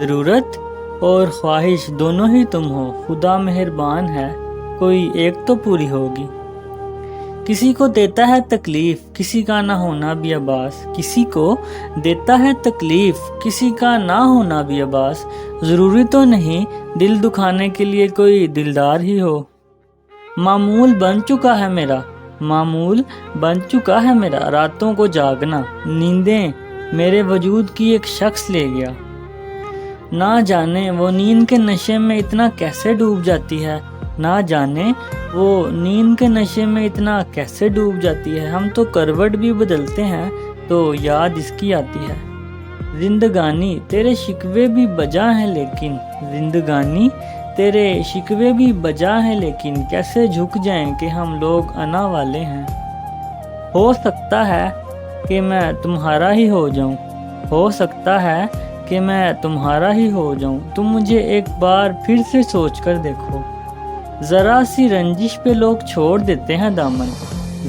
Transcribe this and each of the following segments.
ضرورت اور خواہش دونوں ہی تم ہو، خدا مہربان ہے، کوئی ایک تو پوری ہوگی۔ کسی کو دیتا ہے تکلیف، کسی کا نہ ہونا بھی عباس، کسی کو دیتا ہے تکلیف، کسی کا نہ ہونا بھی عباس، ضروری تو نہیں دل دکھانے کے لیے کوئی دلدار ہی ہو۔ معمول بن چکا ہے میرا، معمول بن چکا ہے میرا راتوں کو جاگنا، نیندیں میرے وجود کی ایک شخص لے گیا۔ نہ جانے وہ نیند کے نشے میں اتنا کیسے ڈوب جاتی ہے، نہ جانے وہ نیند کے نشے میں اتنا کیسے ڈوب جاتی ہے، ہم تو کروٹ بھی بدلتے ہیں تو یاد اس کی آتی ہے۔ زندگانی تیرے شکوے بھی بجا ہیں لیکن، زندگانی تیرے شکوے بھی بجا ہیں لیکن، کیسے جھک جائیں کہ ہم لوگ انا والے ہیں۔ ہو سکتا ہے کہ میں تمہارا ہی ہو جاؤں، ہو سکتا ہے کہ میں تمہارا ہی ہو جاؤں، تم مجھے ایک بار پھر سے سوچ کر دیکھو۔ ذرا سی رنجش پہ لوگ چھوڑ دیتے ہیں دامن،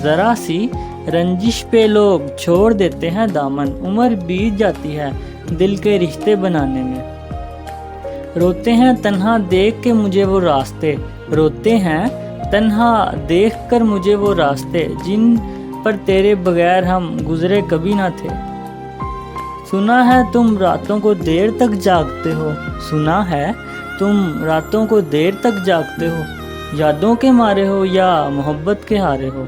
ذرا سی رنجش پہ لوگ چھوڑ دیتے ہیں دامن، عمر بیت جاتی ہے دل کے رشتے بنانے میں۔ روتے ہیں تنہا دیکھ کے مجھے وہ راستے، روتے ہیں تنہا دیکھ کر مجھے وہ راستے، جن پر تیرے بغیر ہم گزرے کبھی نہ تھے۔ سنا ہے تم راتوں کو دیر تک جاگتے ہو، سنا ہے تم راتوں کو دیر تک جاگتے ہو، یادوں کے مارے ہو یا محبت کے ہارے ہو۔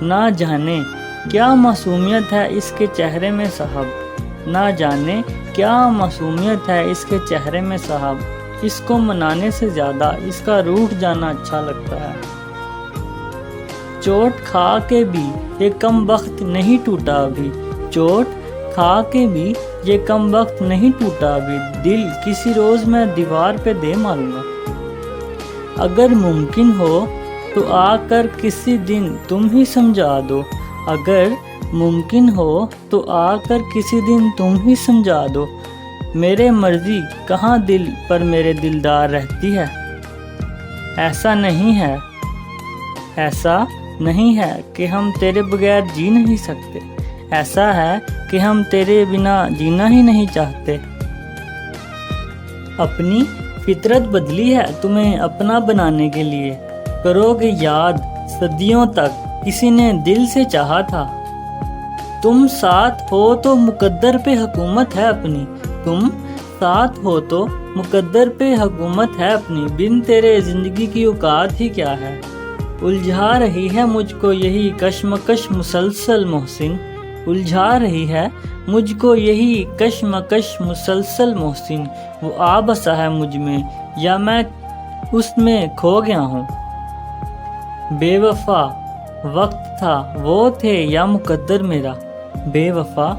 نہ جانے کیا معصومیت ہے اس کے چہرے میں صاحب، نہ جانے کیا معصومیت ہے اس کے چہرے میں صاحب، اس کو منانے سے زیادہ اس کا روٹھ جانا اچھا لگتا ہے۔ چوٹ کھا کے بھی یہ کم بخت نہیں ٹوٹا ابھی، چوٹ کھا کے بھی یہ کم وقت نہیں ٹوٹا ابھی، دل کسی روز میں دیوار پہ دے ماروں گا۔ اگر ممکن ہو تو آ کر کسی دن تم ہی سمجھا دو، اگر ممکن ہو تو آ کر کسی دن تم ہی سمجھا دو، میرے مرضی کہاں دل پر میرے دلدار رہتی ہے۔ ایسا نہیں ہے، ایسا نہیں ہے کہ ہم تیرے بغیر جی نہیں سکتے، ایسا ہے کہ ہم تیرے بنا جینا ہی نہیں چاہتے۔ اپنی فطرت بدلی ہے تمہیں اپنا بنانے کے لیے، کرو گے یاد صدیوں تک کسی نے دل سے چاہا تھا۔ تم ساتھ ہو تو مقدر پہ حکومت ہے اپنی، تم ساتھ ہو تو مقدر پہ حکومت ہے اپنی، بن تیرے زندگی کی اوقات ہی کیا ہے۔ الجھا رہی ہے مجھ کو یہی کشمکش مسلسل محسن، الجھا رہی ہے مجھ کو یہی کشمکش مسلسل محسن، وہ آ بسا ہے مجھ میں یا میں اس میں کھو گیا ہوں۔ بے وفا وقت تھا وہ تھے یا مقدر میرا، بے وفا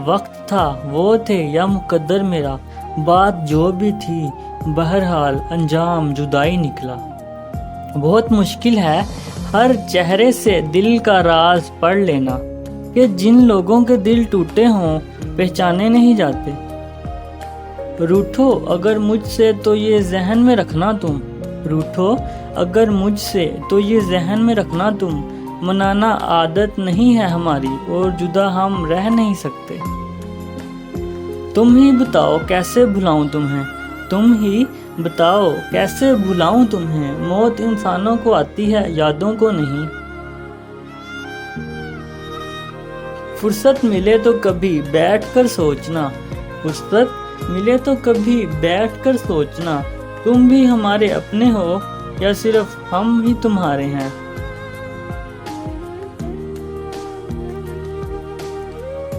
وقت تھا وہ تھے یا مقدر میرا، بات جو بھی تھی بہرحال انجام جدائی نکلا۔ بہت مشکل ہے ہر چہرے سے دل کا راز پڑھ لینا، کہ جن لوگوں کے دل ٹوٹے ہوں پہچانے نہیں جاتے۔ روٹھو اگر مجھ سے تو یہ ذہن میں رکھنا تم، روٹھو اگر مجھ سے تو یہ ذہن میں رکھنا تم، منانا عادت نہیں ہے ہماری اور جدا ہم رہ نہیں سکتے۔ تم ہی بتاؤ کیسے بھلاؤں تمہیں، تم ہی بتاؤ کیسے بھلاؤں تمہیں، موت انسانوں کو آتی ہے یادوں کو نہیں۔ فرصت ملے تو کبھی بیٹھ کر سوچنا، فرصت ملے تو کبھی بیٹھ کر سوچنا، تم بھی ہمارے اپنے ہو یا صرف ہم ہی تمہارے ہیں۔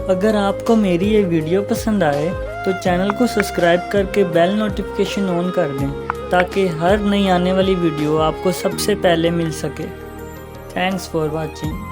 اگر آپ کو میری یہ ویڈیو پسند آئے تو چینل کو سبسکرائب کر کے بیل نوٹیفیکیشن آن کر دیں تاکہ ہر نئی آنے والی ویڈیو آپ کو سب سے پہلے مل سکے۔ Thanks for watching.